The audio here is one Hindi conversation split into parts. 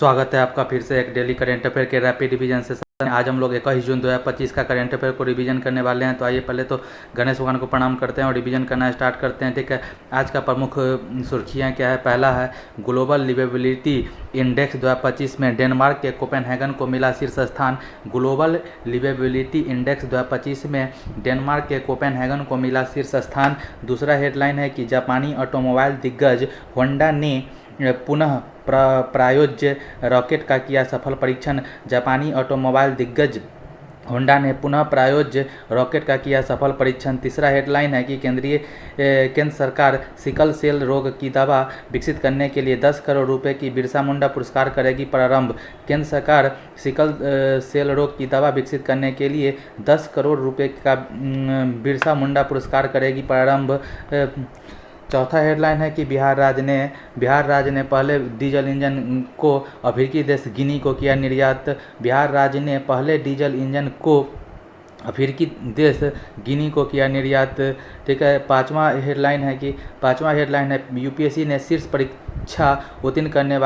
स्वागत है आपका फिर से एक डेली करेंट अफेयर के रैपिड रिवीजन सेशन में। आज हम लोग 21 जून 2025 का करेंट अफेयर को रिवीजन करने वाले हैं। तो आइए पहले तो गणेश भगवान को प्रणाम करते हैं और रिवीजन करना स्टार्ट करते हैं। ठीक है, आज का प्रमुख सुर्खियां क्या है। पहला है ग्लोबल लिवेबिलिटी इंडेक्स 2025 में डेनमार्क के कोपेनहेगन को मिला शीर्ष स्थान। ग्लोबल लिवेबिलिटी इंडेक्स 2025 में डेनमार्क के कोपेनहेगन को मिला शीर्ष स्थान। दूसरा हेडलाइन है कि जापानी ऑटोमोबाइल दिग्गज होंडा ने पुनः प्रायोज्य रॉकेट का किया सफल परीक्षण। जापानी ऑटोमोबाइल दिग्गज होंडा ने पुनः प्रायोज्य रॉकेट का किया सफल परीक्षण। तीसरा हेडलाइन है कि केंद्र सरकार सिकल सेल रोग की दवा विकसित करने के लिए 10 करोड़ रुपए की बिरसा मुंडा पुरस्कार करेगी प्रारंभ। केंद्र सरकार सिकल सेल रोग की दवा विकसित करने के लिए 10 करोड़ रुपए का बिरसा मुंडा पुरस्कार करेगी प्रारंभ। चौथा हेडलाइन है कि बिहार राज्य ने पहले डीजल इंजन को अफ्रीकी देश गिनी को किया निर्यात। बिहार राज्य ने पहले डीजल इंजन को अफ्रीकी देश गिनी को किया निर्यात। ठीक है, पांचवा हेडलाइन है यूपीएससी ने शीर्ष परीक्षा उत्तीर्ण करने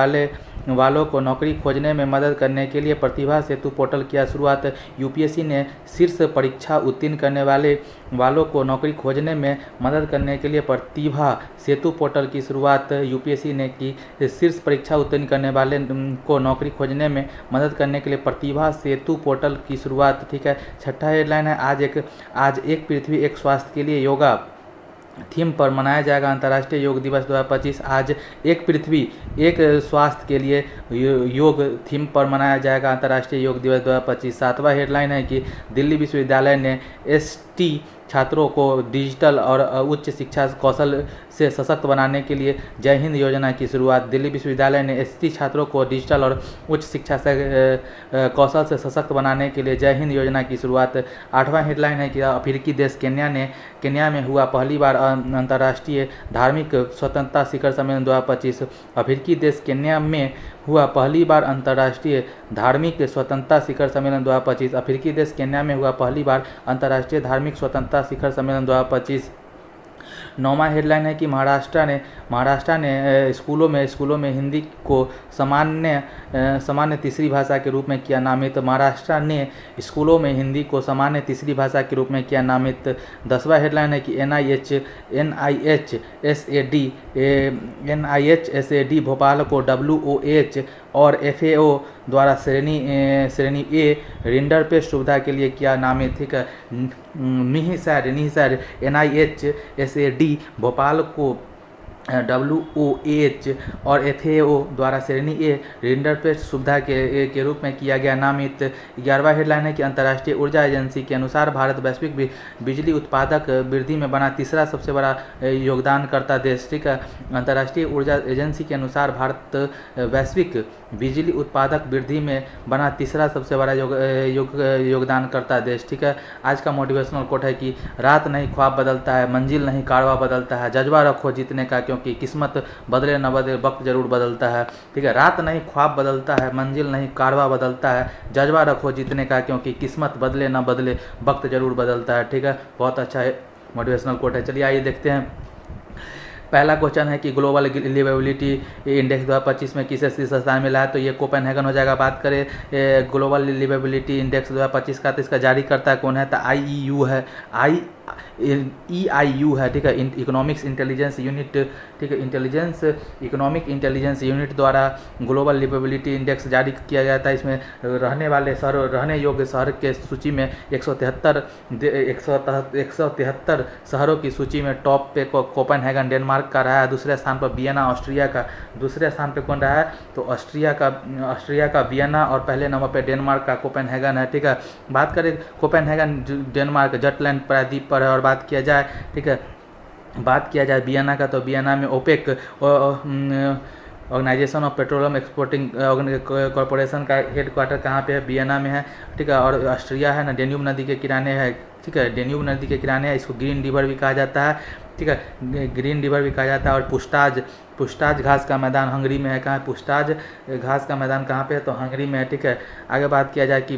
वालों को नौकरी खोजने में मदद करने के लिए प्रतिभा सेतु पोर्टल किया शुरुआत। यूपीएससी ने शीर्ष परीक्षा उत्तीर्ण करने वालों को नौकरी खोजने में मदद करने के लिए प्रतिभा सेतु पोर्टल की शुरुआत यूपीएससी ने की। शीर्ष परीक्षा उत्तीर्ण करने वाले को नौकरी खोजने में मदद करने के लिए प्रतिभा सेतु पोर्टल की शुरुआत। ठीक है, छठा हेडलाइन है आज एक पृथ्वी एक स्वास्थ्य के लिए योगा थीम पर मनाया जाएगा अंतर्राष्ट्रीय योग दिवस 2025। आज एक पृथ्वी एक स्वास्थ्य के लिए योग थीम पर मनाया जाएगा अंतर्राष्ट्रीय योग दिवस 2025। सातवां हेडलाइन है कि दिल्ली विश्वविद्यालय ने एसटी छात्रों को डिजिटल और उच्च शिक्षा कौशल से सशक्त बनाने के लिए जय हिंद योजना की शुरुआत। दिल्ली विश्वविद्यालय ने एसटी छात्रों को डिजिटल और उच्च शिक्षा से कौशल से सशक्त बनाने के लिए जय हिंद योजना की शुरुआत। आठवां हेडलाइन है कि अफ्रीकी देश केन्या में हुआ पहली बार अंतर्राष्ट्रीय धार्मिक स्वतंत्रता शिखर सम्मेलन 2025। अफ्रीकी देश केन्या में हुआ पहली बार अंतर्राष्ट्रीय धार्मिक स्वतंत्रता शिखर सम्मेलन 2025। अफ्रीकी देश केन्या में हुआ पहली बार अंतर्राष्ट्रीय धार्मिक स्वतंत्रता शिखर सम्मेलन 2025। नौवां हेडलाइन है कि महाराष्ट्र ने स्कूलों में हिंदी को सामान्य तीसरी भाषा के रूप में किया नामित। महाराष्ट्र ने स्कूलों में हिंदी को सामान्य तीसरी भाषा के रूप में किया नामित। 10वां हेडलाइन है कि NIHSAD भोपाल को WOH और FAO द्वारा श्रेणी ए रिंडरपेस्ट सुविधा के लिए किया नामित। ठीक है, निहिसर NIHSAD भोपाल को WOH और FAO द्वारा श्रेणी ए रिंडरपेस्ट सुविधा के रूप में किया गया नामित। 11वां हेडलाइन है कि अंतर्राष्ट्रीय ऊर्जा एजेंसी के अनुसार भारत वैश्विक बिजली उत्पादक वृद्धि में बना तीसरा सबसे बड़ा योगदानकर्ता देश। ठीक है, अंतर्राष्ट्रीय ऊर्जा एजेंसी के अनुसार भारत वैश्विक बिजली उत्पादक वृद्धि में बना तीसरा सबसे बड़ा योगदानकर्ता देश। ठीक है, आज का मोटिवेशनल कोट है कि रात नहीं ख्वाब बदलता है, मंजिल नहीं कारवा बदलता है, जज्बा रखो जीतने का क्योंकि किस्मत बदले न बदले वक्त जरूर बदलता है। ठीक है, रात नहीं ख्वाब बदलता है, मंजिल नहीं कारवा बदलता है, जज्बा रखो जीतने का क्योंकि किस्मत बदले न बदले वक्त जरूर बदलता है। ठीक है, बहुत अच्छा है मोटिवेशनल कोट है। चलिए आइए देखते हैं। पहला क्वेश्चन है कि ग्लोबल लिवेबिलिटी इंडेक्स 2025 में किसे शीर्ष स्थान मिला है, तो ये कोपेनहेगन हो जाएगा। बात करें ग्लोबल लिवेबिलिटी इंडेक्स 2025 का, तो इसका जारी करता कौन है, तो IEU है, EIU है। ठीक है, इकोनॉमिक्स इंटेलिजेंस यूनिट। ठीक है, इकोनॉमिक इंटेलिजेंस यूनिट द्वारा ग्लोबल लिवेबिलिटी इंडेक्स जारी किया जाता है। इसमें रहने योग्य शहर के सूची में 173 शहरों की सूची में टॉप पे कोपेनहेगन डेनमार्क का रहा है। दूसरे स्थान पर वियना ऑस्ट्रिया का। दूसरे स्थान पे कौन रहा है, तो ऑस्ट्रिया का वियना और पहले नंबर पे डेनमार्क का कोपेनहेगन है। ठीक है, बात करें कोपेनहेगन डेनमार्क जटलैंड प्रायद्वीप पर है। और बात किया जाए, ठीक है, बात किया जाए वियना का, तो वियना में OPEC organisation of petroleum exporting corporation का हेडक्वार्टर कहाँ पे है, वियना में है। ठीक है, और ऑस्ट्रिया है ना, डेन्यूब नदी के किनारे है। ठीक है, डेन्यूब नदी के किनारे है, इसको ग्रीन रिवर भी कहा जाता है। ठीक है, ग्रीन रिवर भी कहा जाता है। और पुस्ताज घास का मैदान हंगरी में है। कहाँ है पुस्ताज घास का मैदान, कहाँ पे है, तो हंगरी में है। ठीक है, आगे बात किया जाए कि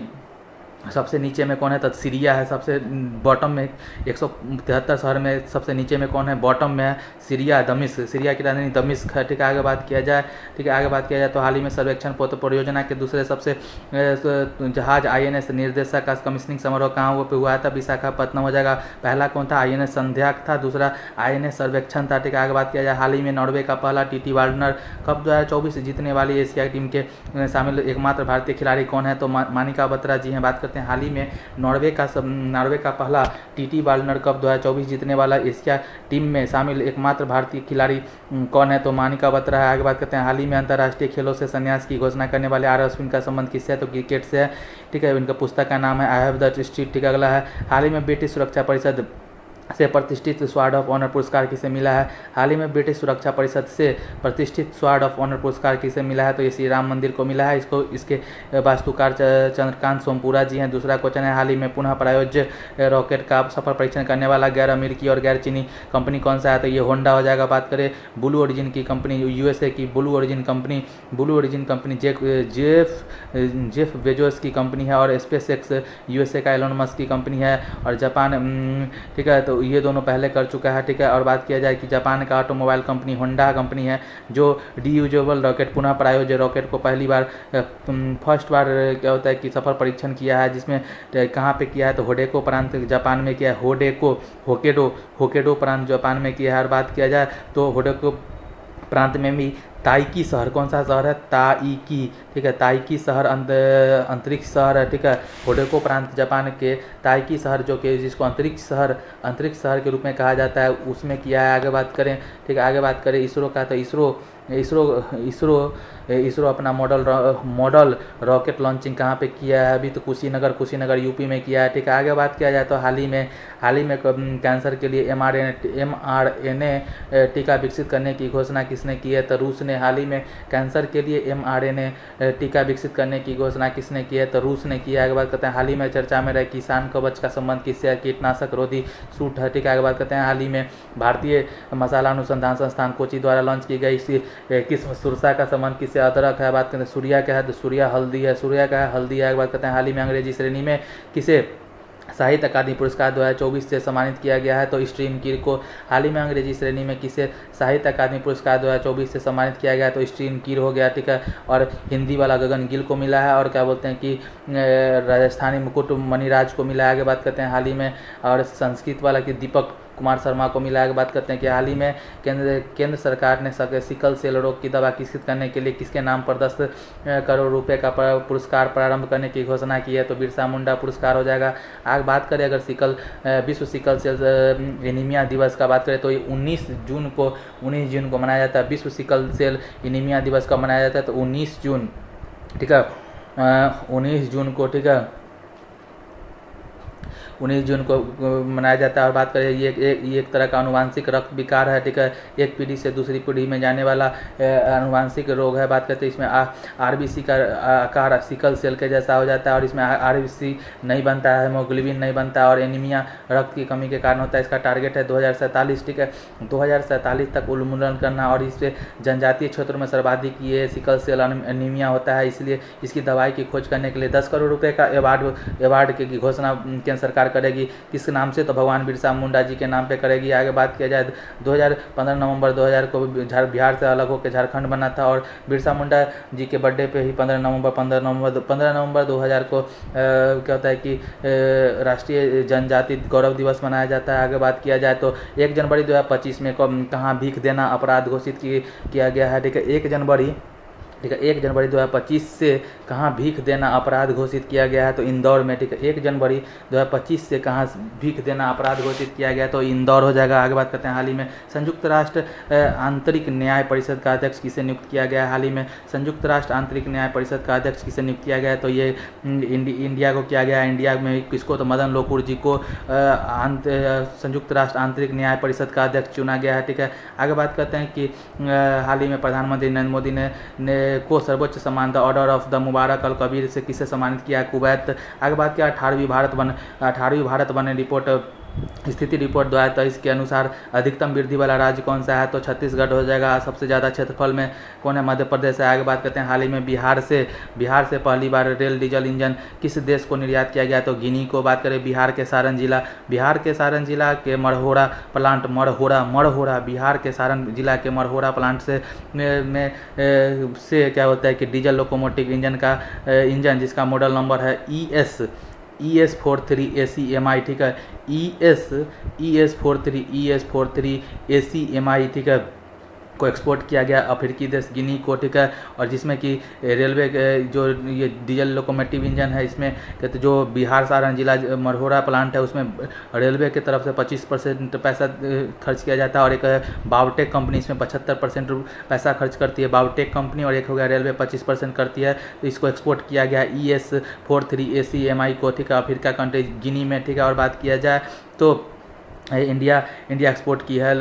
सबसे नीचे में कौन है, तो सीरिया है। सबसे बॉटम में 173 शहर में सबसे नीचे में कौन है, बॉटम में है सीरिया, दमिश्क, सीरिया की राजधानी दमिश्क है। ठीक है, आगे बात किया जाए, ठीक है, आगे बात किया जाए तो हाल ही में सर्वेक्षण परियोजना के दूसरे सबसे जहाज INS निर्देशक का कमीशनिंग समारोह कहाँ पे हुआ था, विशाखापट्टनम हो जाएगा। पहला कौन था, INS संध्याक था, दूसरा INS सर्वेक्षण था। ठीक है, आगे बात किया जाए, हाल ही में नॉर्वे का पहला TT वार्नर कप 2024 जीतने वाली एशियाई टीम के शामिल एकमात्र भारतीय खिलाड़ी कौन है, तो मानिका बत्रा जी हैं। बात करते हैं हाल ही में नॉर्वे का पहला TT वार्नर कप 2024 जीतने वाला एशिया टीम में शामिल एकमात्र भारतीय खिलाड़ी कौन है, तो मानिका बत्रा है। आगे बात करते हैं, हाल ही में अंतर्राष्ट्रीय खेलों से संन्यास की घोषणा करने वाले R अश्विन का संबंध किससे है, तो क्रिकेट से है। ठीक है, इनका पुस्तक का नाम है आई हैव द स्ट्रीट। ठीक है, अगला है, हाल ही में ब्रिटिश सुरक्षा परिषद से प्रतिष्ठित स्वॉर्ड ऑफ ऑनर पुरस्कार किसे मिला है, हाल ही में ब्रिटिश सुरक्षा परिषद से प्रतिष्ठित स्वॉर्ड ऑफ ऑनर पुरस्कार किसे मिला है, तो ये श्री राम मंदिर को मिला है। इसको इसके वास्तुकार चंद्रकांत सोमपुरा जी हैं। दूसरा क्वेश्चन है, हाल ही में पुनः प्रायोज्य रॉकेट का सफल परीक्षण करने वाला गैर अमेरिकी और गैर चीनी कंपनी कौन सा है, तो ये होंडा हो जाएगा। बात करें ब्लू ओरिजिन की कंपनी, USA की blue origin company Jeff Bezos की कंपनी है, और SpaceX USA का एलोन मस्क की कंपनी है, और जापान, ठीक है, तो ये दोनों पहले कर चुका है। ठीक है, और बात किया जाए कि जापान का ऑटोमोबाइल कंपनी होंडा कंपनी है, जो रीयूजेबल रॉकेट पुनः प्रायोज्य रॉकेट को पहली बार फर्स्ट बार क्या होता है कि सफल परीक्षण किया है, जिसमें कहाँ पे किया है, तो होडेको प्रांत जापान में किया है, होकेडो प्रांत जापान में किया है। और बात किया जाए तो होडेको प्रांत में भी ताइकी शहर, कौन सा शहर है, ताइकी, ठीक है, ताइकी शहर अंतरिक्ष शहर है। ठीक है, होडेको प्रांत जापान के ताइकी शहर जो कि जिसको अंतरिक्ष शहर के रूप में कहा जाता है, उसमें किया है। आगे बात करें, ठीक है, आगे बात करें इसरो का, तो इसरो अपना मॉडल रॉकेट लॉन्चिंग कहाँ पे किया है, अभी तो कुशीनगर UP में किया है। ठीक है, आगे बात किया जाए तो हाल ही में कैंसर के लिए mRNA टीका विकसित करने की घोषणा किसने की है, तो रूस ने। हाल ही में कैंसर के लिए mRNA टीका विकसित करने की घोषणा किसने की है, तो रूस ने किया। आगे बात करते हैं, हाल ही में चर्चा में रहे किसान कवच का संबंध किससे है, कीटनाशक रोधी सूट है। ठीक है, आगे बात करते हैं, हाल ही में भारतीय मसाला अनुसंधान संस्थान कोची द्वारा लॉन्च की गई किस्म सुरसा का संबंध किससे, अदरक है। बात करते हैं सूर्या क्या है, तो सूर्या हल्दी है, हल्दी है। आगे बात करते हैं, हाल ही में अंग्रेजी श्रेणी में किसे साहित्य अकादमी पुरस्कार 2024 से सम्मानित किया गया है, तो स्ट्रीम कीर को। हाल ही में अंग्रेजी श्रेणी में किसे साहित्य अकादमी पुरस्कार 2024 से सम्मानित किया गया है, तो स्ट्रीम कीर हो गया। ठीक है, और हिंदी वाला गगन गिल को मिला है, और क्या बोलते हैं कि राजस्थानी मुकुट मणिराज को मिला है। आगे बात करते हैं, हाल ही में, और संस्कृत वाला कि दीपक कुमार शर्मा को मिला है। बात करते हैं कि हाल ही में केंद्र सरकार ने सिकल सेल रोग की दवा विकसित करने के लिए किसके नाम पर 10 करोड़ रुपए का पुरस्कार प्रारंभ करने की घोषणा की है, तो बिरसा मुंडा पुरस्कार हो जाएगा। आगे बात करें अगर विश्व सिकल सेल एनीमिया दिवस का बात करें, तो ये 19 जून को मनाया जाता है। विश्व सिकल सेल एनीमिया दिवस का मनाया जाता है, तो 19 जून, ठीक है, 19 जून को, ठीक है, 19 जून को मनाया जाता है। और बात करें ये एक तरह का अनुवांशिक रक्त विकार है। ठीक है, एक पीढ़ी से दूसरी पीढ़ी में जाने वाला अनुवांशिक रोग है। बात करते हैं इसमें RBC का आकार सिकल सेल के जैसा हो जाता है, और इसमें RBC नहीं बनता है, हेमोग्लोबिन नहीं बनता, और एनीमिया रक्त की कमी के कारण होता है। इसका टारगेट है 2047, ठीक है, 2047 तक उन्मूलन करना, और इससे जनजातीय क्षेत्रों में सर्वाधिक ये सिकल सेल एनीमिया होता है। इसलिए इसकी दवाई की खोज करने के लिए 10 करोड़ रुपये का अवार्ड की घोषणा केंद्र सरकार करेगी। किस नाम से, तो भगवान बिरसा मुंडा जी के नाम पे करेगी। आगे बात किया जाए 15 नवंबर 2000 को बिहार से अलग होकर झारखंड बना था, और बिरसा मुंडा जी के बर्थडे पे ही 15 नवंबर 2000 को क्या होता है कि राष्ट्रीय जनजाति गौरव दिवस मनाया जाता है। आगे बात किया जाए तो 1 जनवरी 2025 में कहाँ भीख देना अपराध घोषित किया गया है। ठीक है, 1 जनवरी 2025 से कहाँ भीख देना अपराध घोषित किया गया है, तो इंदौर में। ठीक है, 1 जनवरी 2025 से कहाँ भीख देना अपराध घोषित किया गया है, तो इंदौर हो जाएगा। आगे बात करते हैं, हाल ही में संयुक्त राष्ट्र आंतरिक न्याय परिषद का अध्यक्ष किसे नियुक्त किया गया है। हाल ही में संयुक्त राष्ट्र आंतरिक न्याय परिषद का अध्यक्ष किसे नियुक्त किया गया है, तो ये इंडिया को किया गया है। इंडिया में किसको, तो मदन लोकुर जी को संयुक्त राष्ट्र आंतरिक न्याय परिषद का अध्यक्ष चुना गया है। ठीक है, आगे बात करते हैं कि हाल ही में प्रधानमंत्री नरेंद्र मोदी ने को सर्वोच्च सम्मान द ऑर्डर ऑफ द मुबारक अल कबीर से किसे सम्मानित किया है, कुवैत। आगे बात किया 18वीं भारत बने रिपोर्ट स्थिति रिपोर्ट 2023 के अनुसार अधिकतम वृद्धि वाला राज्य कौन सा है, तो छत्तीसगढ़ हो जाएगा। सबसे ज़्यादा क्षेत्रफल में कौन है, मध्य प्रदेश है। आगे बात करते हैं हाल ही में बिहार से पहली बार रेल डीजल इंजन किस देश को निर्यात किया गया, तो गिनी को। बात करें बिहार के सारण जिला के मढ़ौरा प्लांट बिहार के सारण जिला के मढ़ौरा प्लांट से क्या होता है कि डीजल लोकोमोटिव इंजन जिसका मॉडल नंबर है ES43 ACMI, ठीक है, ES43 ACMI, ठीक है, को एक्सपोर्ट किया गया अफ्रीकी देश गिनी को, ठीक है। और जिसमें कि रेलवे जो ये डीजल लोकोमोटिव इंजन है, इसमें कहते जो बिहार सारण जिला मढ़ौरा प्लांट है उसमें रेलवे की तरफ से 25% पैसा खर्च किया जाता है, और एक बावटेक कंपनी इसमें 75% पैसा खर्च करती है, बावटेक कंपनी, और एक हो गया रेलवे 25% करती है। तो इसको एक्सपोर्ट किया गया ES43 ACMI को, ठीक है, अफ्रीका कंट्री गिनी में, ठीक है। और बात किया जाए तो इंडिया एक्सपोर्ट की है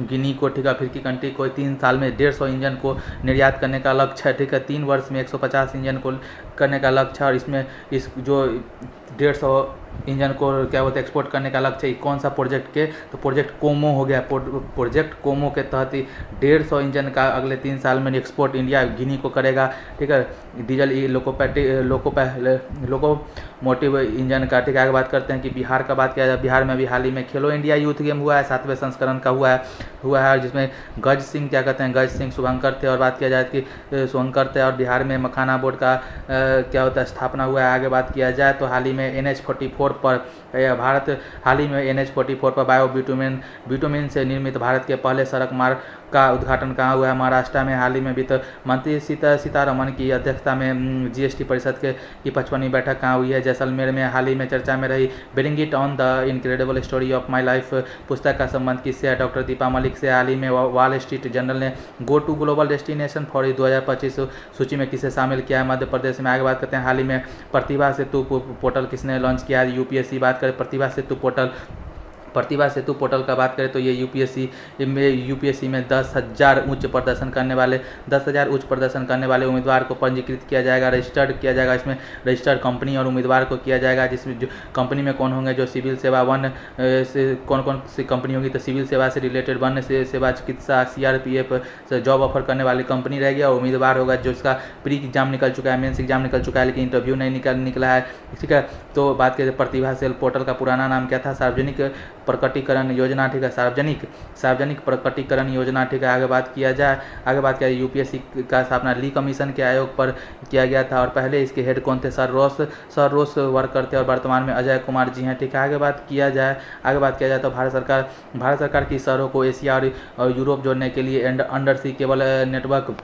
गिनी को, ठीक है, अफ्रीकी कंट्री को। 3 साल में 150 इंजन को निर्यात करने का लक्ष्य है, ठीक है। 3 वर्ष में 150 इंजन को करने का लक्ष्य है, और इसमें इस जो 150 इंजन को क्या बोलते हैं एक्सपोर्ट करने का लक्ष्य है। कौन सा प्रोजेक्ट के, तो प्रोजेक्ट कोमो हो गया। प्रोजेक्ट कोमो के तहत ही 150 इंजन का अगले 3 साल में एक्सपोर्ट इंडिया गिनी को करेगा, ठीक है, डीजल लोकोमोटिव इंजन का, ठीक है। आगे बात करते हैं कि बिहार का बात किया जाए, बिहार में अभी हाल ही में खेलो इंडिया यूथ गेम हुआ है, 7वें संस्करण का हुआ है, जिसमें गज सिंह क्या कहते हैं, गज सिंह शुभंकर थे। और बात किया जाए कि शुभंकर थे, और बिहार में मखाना बोर्ड का क्या होता है स्थापना हुआ है। आगे बात किया जाए तो हाल ही में NH44 पर हाल ही में NH44 पर बिटुमेन से निर्मित भारत के पहले सड़क मार्ग का उद्घाटन कहाँ हुआ है, महाराष्ट्र में। हाल ही में वित्त मंत्री सीतारमण की अध्यक्षता में GST परिषद की 55वीं बैठक कहाँ हुई है, जैसलमेर में। हाल ही में चर्चा में रही bring it on the incredible story of my life पुस्तक का संबंध किससे है, डॉक्टर दीपा मलिक से। हाल ही में वॉल स्ट्रीट जर्नल ने go to global destination for 2025 सूची में किसे शामिल किया है, मध्य प्रदेश में। आगे बात करते हैं हाल ही में प्रतिभा सेतु पोर्टल किसने लॉन्च किया है, UPSC। बात करें प्रतिभा सेतु पोर्टल का बात करें तो ये यूपीएससी में 10,000 उच्च प्रदर्शन करने वाले उम्मीदवार को पंजीकृत किया जाएगा, रजिस्टर्ड किया जाएगा। इसमें रजिस्टर्ड कंपनी और उम्मीदवार को किया जाएगा, जिसमें जो कंपनी में कौन होंगे, जो सिविल सेवा 1 से कौन सी कंपनी होगी, तो सिविल सेवा से रिलेटेड 1 से सेवा चिकित्सा CRPF से जॉब ऑफर करने वाली कंपनी रहेगी। और उम्मीदवार होगा जो इसका प्री एग्जाम निकल चुका है, मेंस एग्जाम निकल चुका है, लेकिन इंटरव्यू नहीं निकला है, ठीक है। तो बात करें प्रतिभा सेल पोर्टल का पुराना नाम क्या था, सार्वजनिक प्रकटीकरण योजना, ठीक है, सार्वजनिक प्रकटीकरण योजना, ठीक है। आगे बात किया जाए यूपीएससी का स्थापना ली कमीशन के आयोग पर किया गया था, और पहले इसके हेड कौन थे, सर रोस वर्कर थे, और वर्तमान में अजय कुमार जी हैं, ठीक है। आगे बात किया जाए तो भारत सरकार की शहरों को एशिया और यूरोप जोड़ने के लिए अंडर सी केबल नेटवर्क,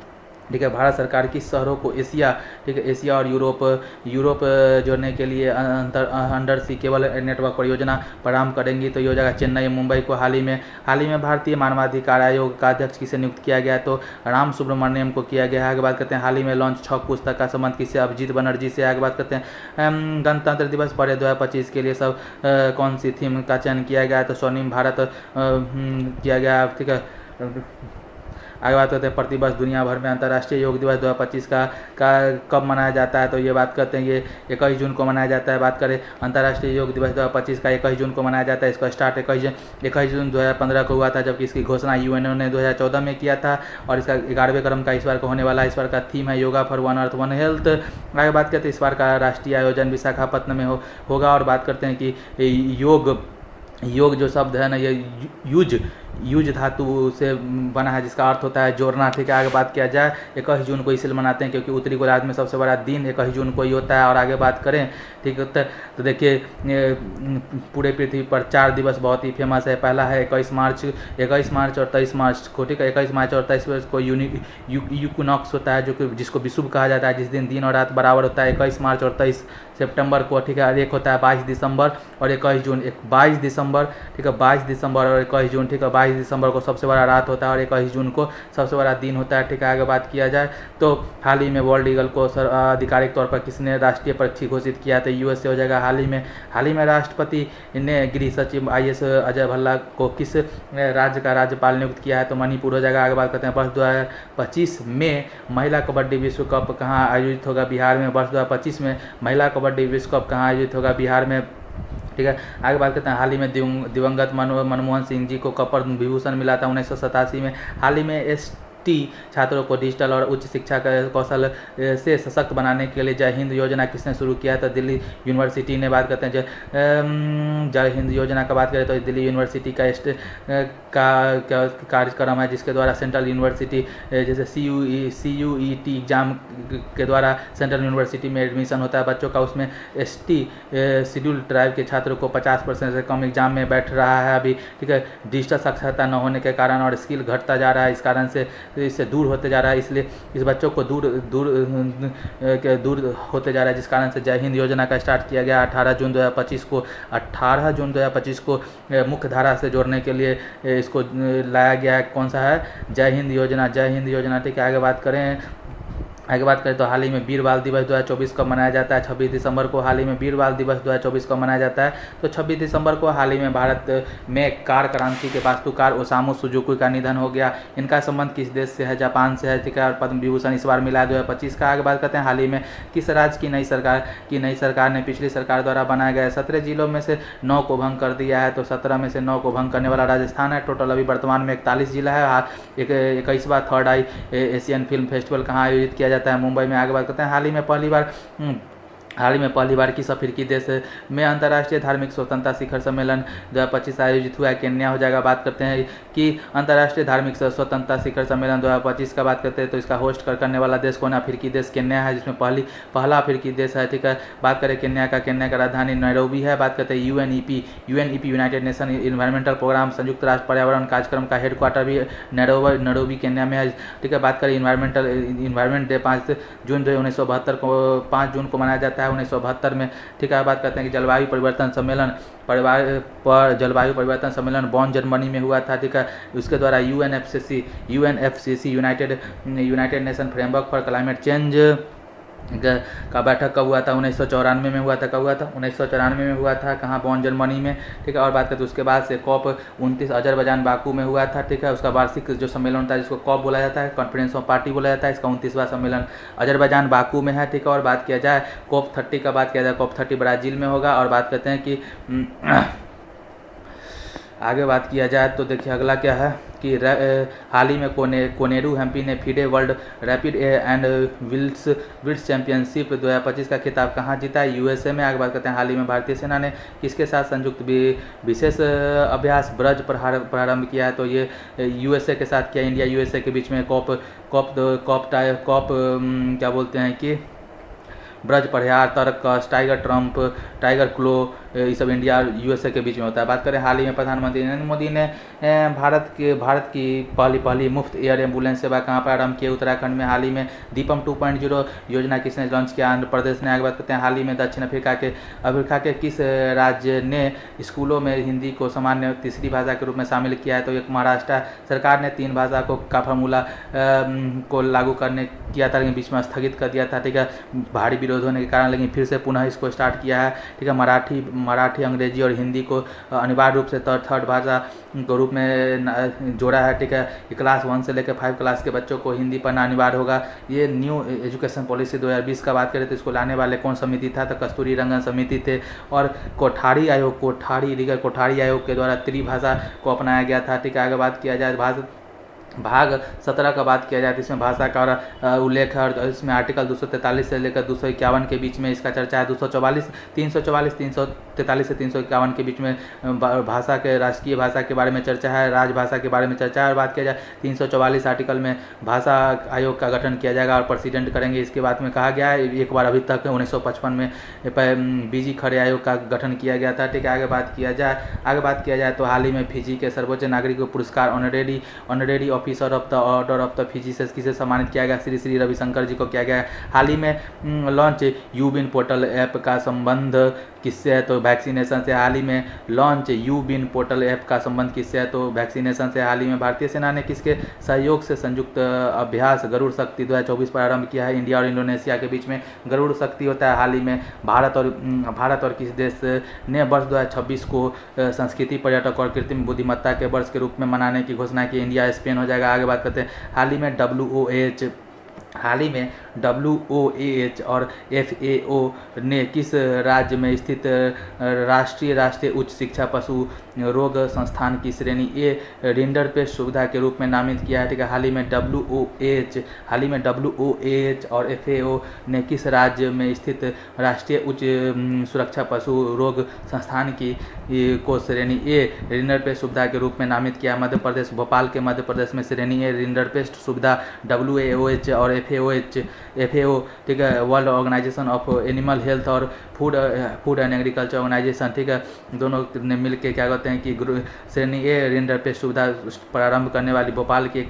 ठीक है, भारत सरकार की शहरों को एशिया, ठीक है, एशिया और यूरोप जोड़ने के लिए अंडर सी केबल नेटवर्क परियोजना प्रारंभ करेंगी। तो ये हो जाएगा चेन्नई मुंबई को। हाल ही में भारतीय मानवाधिकार आयोग का अध्यक्ष किसे नियुक्त किया गया, तो राम सुब्रमण्यम को किया गया है। आगे बात करते हैं हाल ही में लॉन्च 6 पुस्तक का संबंध किससे, अभिजीत बनर्जी से। आगे बात करते हैं गणतंत्र दिवस परेड 2025 के लिए सब कौन सी थीम का चयन किया गया है, तो स्वर्णिम भारत किया गया, ठीक है। आगे बात करते हैं प्रतिवर्ष दुनिया भर में अंतर्राष्ट्रीय योग दिवस 2025 का कब मनाया जाता है, तो ये बात करते हैं ये 21 जून को मनाया जाता है। बात करें अंतर्राष्ट्रीय योग दिवस 2025 का 21 जून को मनाया जाता है। इसका स्टार्ट 21 जून 2015 को हुआ था, जबकि इसकी घोषणा यूएनओ ने 2014 में किया था, और इसका 11वें क्रम का इस बार का होने वाला है। इस बार का थीम है yoga for one earth one health. आगे बात करते हैं इस बार का राष्ट्रीय आयोजन विशाखापत्तनम में होगा। और बात करते हैं कि योग जो शब्द है ना, ये यूज धातु से बना है, जिसका अर्थ होता है जोड़ना, ठीक है। आगे बात किया जाए 21 जून को इसलिए मनाते हैं क्योंकि उत्तरी गोलार्ध में सबसे बड़ा दिन 21 जून को ही होता है। और आगे बात करें, ठीक है, तो देखिए पूरे पृथ्वी पर 4 दिवस बहुत ही फेमस है। पहला है 21 मार्च और 23 मार्च को, ठीक है। 21 मार्च और 23 मार्च को यूक्विनॉक्स होता है, जिसको विषुव कहा जाता है, जिस दिन और रात बराबर होता है। 21 मार्च और 23 सितंबर को, ठीक है। एक होता है 22 दिसंबर और 21 जून। 22 दिसंबर, ठीक है, 22 दिसंबर और 21 जून, ठीक है। 22 दिसंबर को सबसे बड़ा रात होता है और 21 जून को सबसे बड़ा दिन होता है, ठीक है। आगे बात किया जाए तो हाल ही में वर्ल्ड ईगल को आधिकारिक तौर पर किसने राष्ट्रीय पक्षी घोषित किया, तो यूएस से हो जाएगा। हाल ही में राष्ट्रपति ने गृह सचिव IAS अजय भल्ला को किस राज्य का राज्यपाल नियुक्त किया है, तो मणिपुर हो जाएगा। आगे बात करते हैं वर्ष 2025 में महिला कबड्डी विश्व कप कहाँ आयोजित होगा, बिहार में। वर्ष 2025 में महिला कबड्डी विश्व कप कहाँ आयोजित होगा, बिहार में। ठीक है। आगे बात करते हैं, हाल ही में दिवंगत मनमोहन सिंह जी को पद्म विभूषण मिला था 1987 में। हाल ही में छात्रों को डिजिटल और उच्च शिक्षा का कौशल से सशक्त बनाने के लिए जय हिंद योजना किसने शुरू किया? तो दिल्ली यूनिवर्सिटी ने। बात करते हैं जय हिंद योजना का बात करें तो दिल्ली यूनिवर्सिटी का कार्यक्रम है, जिसके द्वारा सेंट्रल यूनिवर्सिटी जैसे CUET एग्जाम के द्वारा सेंट्रल यूनिवर्सिटी में एडमिशन होता है बच्चों का। उसमें ST शेड्यूल ट्राइब के छात्रों को 50% से कम एग्जाम में बैठ रहा है अभी, ठीक है। डिजिटल साक्षरता न होने के कारण और स्किल घटता जा रहा है, इस कारण से इससे दूर होते जा रहा है, इसलिए इस बच्चों को दूर होते जा रहा है, जिस कारण से जय हिंद योजना का स्टार्ट किया गया 18 जून 2025 को मुख्य धारा से जोड़ने के लिए इसको लाया गया है। कौन सा है? जय हिंद योजना, ठीक है। आगे बात करें तो हाल ही में वीर बाल दिवस 2024 को मनाया जाता है 26 दिसंबर को। हाल ही में वीर बाल दिवस 2024 को मनाया जाता है। तो 26 दिसंबर को हाल ही में भारत में कार क्रांति के वास्तुकार ओसामू सुजुकी का निधन हो गया। इनका संबंध किस देश से है? जापान से है, ठीक है। और पद्म विभूषण इस बार मिला 2025 का। आगे बात करते हैं, हाल ही में किस राज्य की नई सरकार ने पिछली सरकार द्वारा बनाया गया 17 जिलों में से 9 को भंग कर दिया है। तो 17 में से 9 को भंग करने वाला राजस्थान है। टोटल अभी वर्तमान में 41 जिला है। 21वां थर्ड आई एशियन फिल्म फेस्टिवल कहाँ आयोजित किया जाता है? मुंबई में। आगे बात करते हैं, हाल ही में पहली बार किस अफ्रीकी देश में अंतर्राष्ट्रीय धार्मिक स्वतंत्रता शिखर सम्मेलन 2025 आयोजित हुआ है? केन्या हो जाएगा। बात करते हैं कि अंतर्राष्ट्रीय धार्मिक स्वतंत्रता शिखर सम्मेलन 2025 का बात करते हैं तो इसका होस्ट करने वाला देश कौन है? अफ्रीकी देश केन्या है, जिसमें पहला अफ्रीकी देश है, ठीक है। बात करें केन्या का राजधानी नैरोबी है। बात करते हैं UNEP United Nation environmental programme संयुक्त राष्ट्र पर्यावरण कार्यक्रम का हेडक्वार्टर भी नैरोबी केन्या में है, ठीक है। बात करें इन्वायरमेंट डे 5 जून 1972 को मनाया जाता है 1972 में, ठीक है। बात करते हैं कि जलवायु परिवर्तन सम्मेलन बॉन जर्मनी में हुआ था, ठीक है। उसके द्वारा UNFCCC United nation framework for climate change का बैठक कब हुआ था? 1994 में हुआ था। कब हुआ था? 1994 में हुआ था। कहाँ? बॉन जर्मनी में, ठीक है। और बात करते हैं उसके बाद से COP29 अजरबैजान बाकू में हुआ था, ठीक है। उसका वार्षिक जो सम्मेलन होता है जिसको COP बोला जाता है, कॉन्फ्रेंस ऑफ पार्टी बोला जाता है, इसका 29वां सम्मेलन अजरबैजान बाकू में है, ठीक है। और बात किया जाए COP30 का, COP30 ब्राज़ील में होगा। और बात करते हैं कि आगे बात किया जाए तो देखिए अगला क्या है कि हाल ही में कोनेरू हम्पी ने FIDE world rapid and wills championship 2025 का खिताब कहाँ जीता है? USA में। आगे बात करते हैं, हाल ही में भारतीय सेना ने किसके साथ संयुक्त विशेष अभ्यास ब्रज प्रारंभ किया है? तो ये USA के साथ किया, इंडिया USA के बीच में कॉप क्या बोलते हैं कि ब्रज प्रहार, तर्कस, टाइगर क्लो, ये सब इंडिया और USA के बीच में होता है। बात करें हाल ही में प्रधानमंत्री नरेंद्र मोदी ने भारत की पहली मुफ्त एयर एम्बुलेंस सेवा कहाँ पर आरंभ किया? उत्तराखंड में। हाल ही में दीपम 2.0 योजना किसने लॉन्च किया? आंध्र प्रदेश ने। आगे बात करते हैं, हाल ही में दक्षिण अफ्रीका के किस राज्य ने स्कूलों में हिंदी को सामान्य तीसरी भाषा के रूप में शामिल किया है? तो एक महाराष्ट्र सरकार ने 3 भाषा का फार्मूला को लागू किया था, लेकिन बीच में स्थगित कर दिया था, ठीक है, भारी विरोध होने के कारण, लेकिन फिर से पुनः इसको स्टार्ट किया है, ठीक है। मराठी, अंग्रेजी और हिंदी को अनिवार्य रूप से थर्ड भाषा के रूप में जोड़ा है, ठीक है। क्लास 1 से लेकर 5 क्लास के बच्चों को हिंदी पढ़ना अनिवार्य होगा। ये न्यू एजुकेशन पॉलिसी 2020 का बात करें तो इसको लाने वाले कौन समिति था? तो कस्तूरी रंगन समिति थे। और कोठारी आयोग के द्वारा त्रिभाषा को अपनाया गया था, ठीक है। आगे बात किया जाए भाग 17 का बात किया जाए तो इसमें भाषा का उल्लेख है, और इसमें आर्टिकल 243 से लेकर 251 के बीच में इसका चर्चा है। 343 से 351 के बीच में भाषा के राष्ट्रीय भाषा के बारे में चर्चा है, राजभाषा के बारे में चर्चा है। और बात किया जाए 344 आर्टिकल में भाषा आयोग का गठन किया जाएगा और प्रेसिडेंट करेंगे, इसके बाद में कहा गया है। एक बार अभी तक 1955 में BG खड़े आयोग का गठन किया गया था, ठीक है। आगे बात किया जाए तो हाल ही में फिजी के सर्वोच्च नागरिक पुरस्कार honorary officer of the order of the Fiji से किसे सम्मानित किया गया? श्री रविशंकर जी को किया गया है। हाल ही में लॉन्च यूबिन पोर्टल ऐप का संबंध किससे है? तो वैक्सीनेशन से। हाल ही में लॉन्च यूबिन पोर्टल ऐप का संबंध किससे है? तो वैक्सीनेशन से। हाल ही में भारतीय सेना ने किसके सहयोग से संयुक्त अभ्यास गरुड़ शक्ति 2024 पर आरंभ किया है? इंडिया और इंडोनेशिया के बीच में गरुड़ शक्ति होता है। हाल ही में भारत और किस देश ने वर्ष 2026 को संस्कृति, पर्यटक और कृत्रिम बुद्धिमत्ता के वर्ष के रूप में मनाने की घोषणा की? इंडिया, स्पेन हो जाएगा। आगे बात करते हैं, हाल ही में हाल ही में WOAH और FAO ने किस राज्य में स्थित राष्ट्रीय उच्च शिक्षा पशु रोग संस्थान की श्रेणी ए रिंडरपेस्ट सुविधा के रूप में नामित किया है? ठीक है, हाल ही में WOAH और FAO ने किस राज्य में स्थित राष्ट्रीय उच्च सुरक्षा पशु रोग संस्थान को श्रेणी ए रिंडरपेस्ट सुविधा के रूप में नामित किया? मध्य प्रदेश, भोपाल के मध्य प्रदेश में श्रेणी ए रिंडरपेस्ट सुविधा WOAH और FAO, ठीक है, world organisation of animal health और फूड एंड एग्रीकल्चर ऑर्गेनाइजेशन, ठीक है, दोनों ने मिलकर क्या कहते हैं कि श्रेणी ए रिंडरपेस्ट सुविधा प्रारंभ करने वाली भोपाल की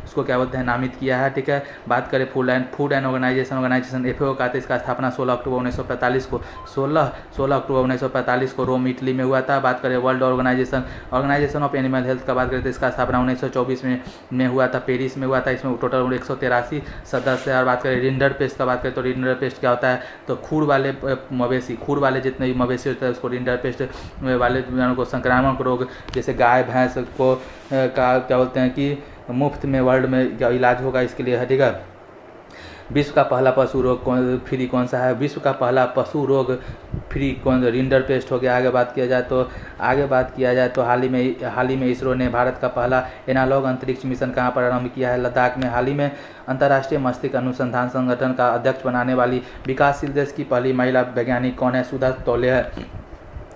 उसको क्या बोलते हैं नामित किया है। ठीक है, बात करें फूड एंड ऑर्गेनाइजेशन FAO का, तो इसका स्थापना 16 अक्टूबर 1945 को 16 अक्टूबर 1945 को रोम, इटली में हुआ था। बात करें world organisation of animal health का बात करें तो इसका स्थापना 1924 में हुआ था, पेरिस में हुआ था। इसमें टोटल 183 सदस्य है। और बात करें रिंडरपेस्ट का, बात करें तो रिंडरपेस्ट क्या होता है, तो खूर वाले जितने भी मवेशी होते हैं उसको रिंडरपेस्ट वाले जानवरों को संक्रामक रोग जैसे गाय भैंस को का क्या बोलते हैं कि मुफ्त में वर्ल्ड में क्या इलाज होगा इसके लिए है। ठीक है, विश्व का पहला पशु रोग फ्री कौन सा है? विश्व का पहला पशु रोग फ्री कौन रिंडरपेस्ट हो गया। आगे बात किया जाए तो हाल ही में इसरो ने भारत का पहला एनालॉग अंतरिक्ष मिशन कहाँ पर आरंभ किया है? लद्दाख में। हाल ही में अंतर्राष्ट्रीय मस्तिष्क अनुसंधान संगठन का अध्यक्ष बनाने वाली विकासशील देश की पहली महिला वैज्ञानिक कौन है? सुधा तौले है।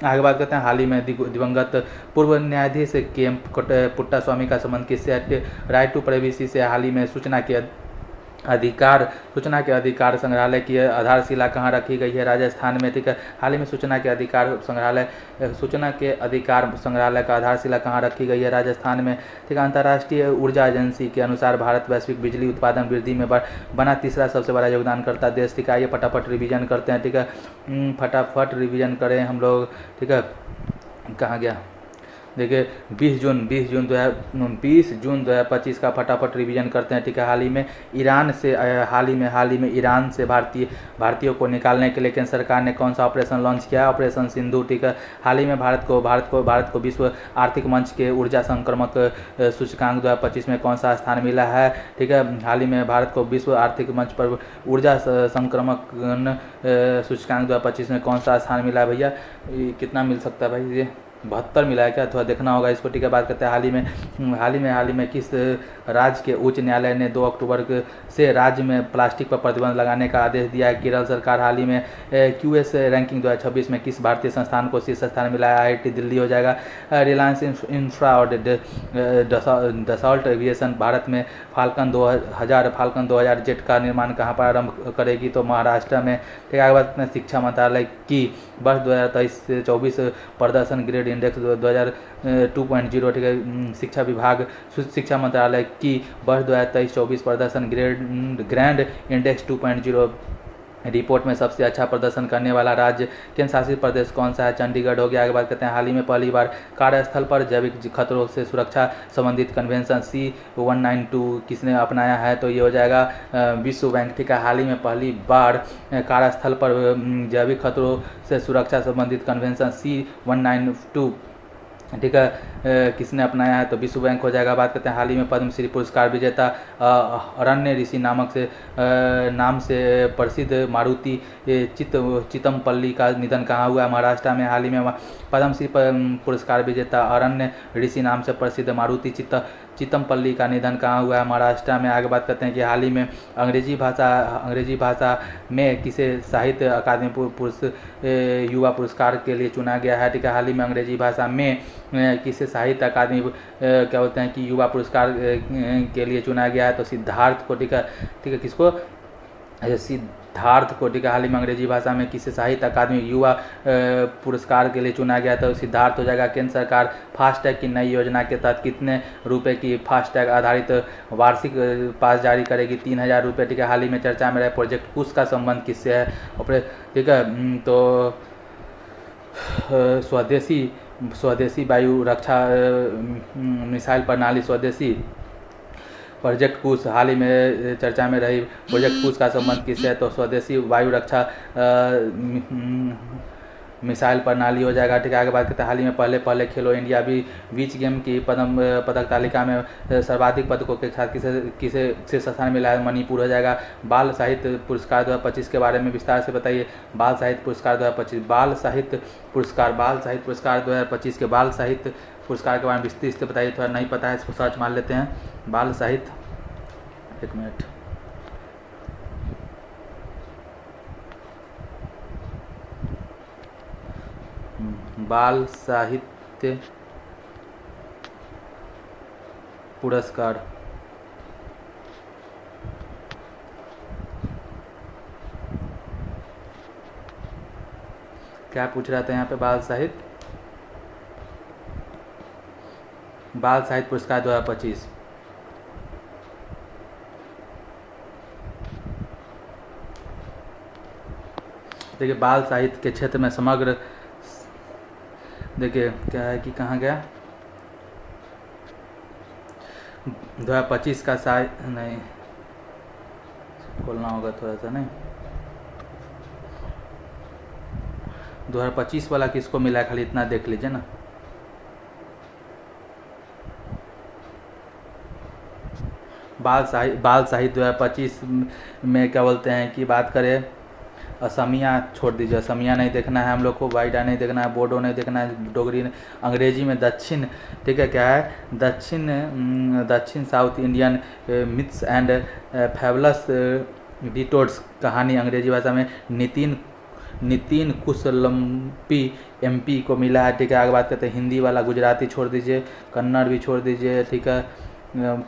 आगे बात करते हैं, हाल ही में दिवंगत पूर्व न्यायाधीश KM पुट्टास्वामी का संबंध किससे? राइट टू प्राइवेसी से। हाल ही में सूचना के अधिकार संग्रहालय की आधारशिला कहाँ रखी गई है? राजस्थान में। ठीक है, हाल ही में सूचना के अधिकार संग्रहालय का आधारशिला कहाँ रखी गई है? राजस्थान में। ठीक है, अंतर्राष्ट्रीय ऊर्जा एजेंसी के अनुसार भारत वैश्विक बिजली उत्पादन वृद्धि में बना तीसरा सबसे बड़ा योगदानकर्ता देश। ठीक है, आइए फटाफट रिवीजन करते हैं। ठीक है, फटाफट रिवीजन करें हम लोग। ठीक है, कहाँ गया, देखिए 20 जून 2025 का फटाफट रिवीजन करते हैं। ठीक है, हाल ही में ईरान से भारतीयों को निकालने के लिए केंद्र सरकार ने कौन सा ऑपरेशन लॉन्च किया? ऑपरेशन सिंधु। ठीक है, हाल ही में भारत को विश्व आर्थिक मंच के ऊर्जा संक्रमक सूचकांक 2025 में कौन सा स्थान मिला है? ठीक है, हाल ही में भारत को विश्व आर्थिक मंच पर ऊर्जा संक्रमक सूचकांक 2025 में कौन सा स्थान मिला है? भैया कितना मिल सकता है भाई? ये 72 मिला है क्या? थोड़ा देखना होगा इसको। ठीक है, बात करते हैं हाल ही में किस राज्य के उच्च न्यायालय ने 2 अक्टूबर से राज्य में प्लास्टिक पर प्रतिबंध लगाने का आदेश दिया है? केरल सरकार। हाल ही में QS रैंकिंग 2026 में किस भारतीय संस्थान को शीर्ष स्थान मिला है? IIT दिल्ली हो जाएगा। रिलायंस इंफ्रा और डसॉल्ट एविएशन भारत में फाल्कन 2000 जेट का निर्माण कहाँ पर आरंभ करेगी? तो महाराष्ट्र में। ठीक है, बात में शिक्षा मंत्रालय की वर्ष 2023 से 24 प्रदर्शन ग्रेड इंडेक्स 2002.0। ठीक है, शिक्षा मंत्रालय की वर्ष 2023-24 प्रदर्शन ग्रैंड इंडेक्स 2.0 रिपोर्ट में सबसे अच्छा प्रदर्शन करने वाला राज्य केंद्र शासित प्रदेश कौन सा है? चंडीगढ़ हो गया। आगे बात करते हैं, हाल ही में पहली बार कार्यस्थल पर जैविक खतरों से सुरक्षा संबंधित कन्वेंशन C192 किसने अपनाया है? तो ये हो जाएगा विश्व बैंक। ठीक है, हाल ही में पहली बार कार्यस्थल पर जैविक खतरों से सुरक्षा संबंधित कन्वेंशन C192, ठीक है, किसने अपनाया है? तो विश्व बैंक हो जाएगा। बात करते हैं, हाल ही में पद्मश्री पुरस्कार विजेता अरण्य ऋषि नाम से प्रसिद्ध मारुति चितमपल्ली का निधन कहाँ हुआ? महाराष्ट्र में। हाल ही में पद्मश्री पुरस्कार विजेता अरण्य ऋषि नाम से प्रसिद्ध मारुति चितमपल्ली का निधन कहाँ हुआ है? महाराष्ट्र में। आगे बात करते हैं कि हाल ही में अंग्रेजी भाषा में किसे साहित्य अकादमी युवा पुरस्कार के लिए चुना गया है? ठीक है, हाल ही में अंग्रेजी भाषा में किसे साहित्य अकादमी क्या बोलते हैं कि युवा पुरस्कार के लिए चुना गया है? तो सिद्धार्थ को। ठीक है, किसको? सिद्धार्थ को। ठीक है, हाल ही में अंग्रेजी भाषा में किसे साहित्य अकादमी युवा पुरस्कार के लिए चुना गया? तो सिद्धार्थ हो जाएगा। केंद्र सरकार फास्टैग की नई योजना के तहत कितने रुपए की फास्टैग आधारित वार्षिक पास जारी करेगी? 3000 रुपये। ठीक है, हाल ही में चर्चा में रहे प्रोजेक्ट कुश का संबंध किससे है? ठीक है, तो स्वदेशी वायु रक्षा मिसाइल प्रणाली स्वदेशी प्रोजेक्ट कुश हाल ही में चर्चा में रही प्रोजेक्ट कुश का संबंध किससे है? तो स्वदेशी वायु रक्षा मिसाइल प्रणाली हो जाएगा, ठीक है। आगे बात करते हैं हाल ही में पहले खेलो इंडिया भी बीच गेम की पदक तालिका में सर्वाधिक पदकों के साथ किसे शीर्ष स्थान मिला है, मणिपुर हो जाएगा। बाल साहित्य पुरस्कार 2025 के बारे में विस्तार से बताइए। बाल साहित्य पुरस्कार 2025, बाल साहित्य पुरस्कार 2025 के बाल साहित्य पुरस्कार के बारे में विस्तृत से बताइए। थोड़ा नहीं पता है इसको सर्च मार लेते हैं। बाल साहित्य, एक मिनट, बाल साहित्य पुरस्कार क्या पूछ रहा था यहाँ पे? बाल साहित्य पुरस्कार 2025। देखिए बाल साहित्य के क्षेत्र में समग्र, देखिए क्या है कि कहाँ गया 2025 का नहीं खोलना होगा थोड़ा सा, नहीं 2025 वाला किसको मिला है, खाली इतना देख लीजिए ना। बाल साहित्य 2025 में क्या बोलते हैं कि बात करें, असमिया छोड़ दीजिए, असमिया नहीं देखना है हम लोग को, वाइडा नहीं देखना है, बोडो नहीं देखना है, डोगरी अंग्रेजी में दक्षिण, ठीक है, क्या है दक्षिण south Indian myths and fabulous डिटोर्स कहानी अंग्रेजी भाषा में नितिन कुशलम्पी MP को मिला है, ठीक है। आगे बात करते हैं हिंदी वाला, गुजराती छोड़ दीजिए, कन्नड़ भी छोड़ दीजिए, ठीक है,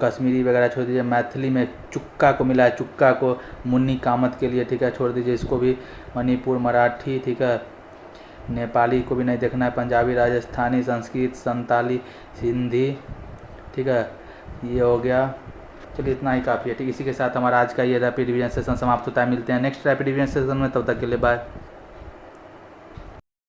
कश्मीरी वगैरह छोड़ दीजिए। मैथिली में चुक्का को मिला है, चुक्का को मुन्नी कामत के लिए, ठीक है, छोड़ दीजिए इसको भी। मणिपुर मराठी, ठीक है, नेपाली को भी नहीं देखना है, पंजाबी, राजस्थानी, संस्कृत, संताली, हिंदी, ठीक है, ये हो गया। चलिए इतना ही काफ़ी है, ठीक। इसी के साथ हमारा आज का ये रैपिड रिवीजन सेशन समाप्त होता है। मिलते हैं नेक्स्ट रैपिड रिवीजन सेशन में, तब तक के लिए बाय।